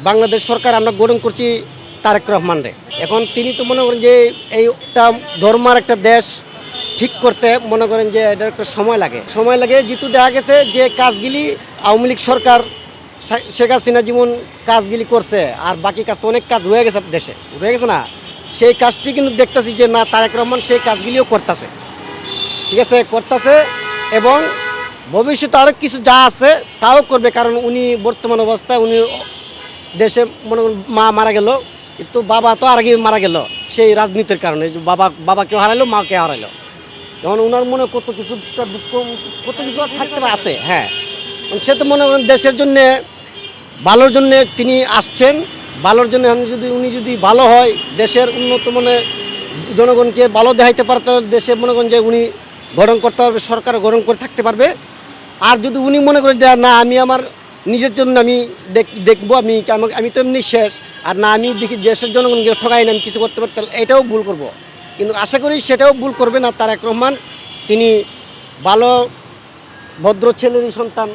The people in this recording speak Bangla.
বাংলাদেশ সরকার আমরা গঠন করছি তারেক রহমান রে। এখন তিনি তো মনে করেন যে এইটা ধর্মার একটা দেশ ঠিক করতে মনে করেন যে এটা একটা সময় লাগে যেহেতু দেখা গেছে যে কাজগুলি আওয়ামী লীগ সরকার শেখ হাসিনা যেমন কাজগুলি করছে আর বাকি কাজ তো অনেক কাজ রয়ে গেছে দেশে রয়ে গেছে না, সেই কাজটি কিন্তু দেখতেছি যে না তারেক রহমান সেই কাজগুলিও করতেছে, ঠিক আছে করতেছে এবং ভবিষ্যতে আরও কিছু যা আছে তাও করবে, কারণ উনি বর্তমান অবস্থায় উনি দেশে মনে করুন মা মারা গেল, কিন্তু বাবা তো আর আগে মারা গেল সেই রাজনীতির কারণে, যে বাবাকেও হারাইলো মাকে হারাইলো। যেমন ওনার মনে কত কিছু দুঃখ কত কিছু থাকতে আছে, হ্যাঁ সে তো মনে করেন দেশের জন্যে ভালোর জন্যে তিনি আসছেন, ভালোর জন্য উনি যদি ভালো হয় দেশের উন্নত মানে জনগণকে ভালো দেখাইতে পারে তাহলে দেশে মনে করেন যে উনি গঠন করতে পারবে, সরকার গঠন করে থাকতে পারবে। আর যদি উনি মনে করেন যে না আমি আমার নিজের জন্য আমি দেখবো আমি তো এমনি শেষ, আর না আমি দেখি দেশের জনগণকে ঠকাই না আমি কিছু করতে পারতাম, এটাও ভুল করব। কিন্তু আশা করি সেটাও ভুল করবে না তারেক রহমান। তিনি ভালো ভদ্র ছেলেরই সন্তান,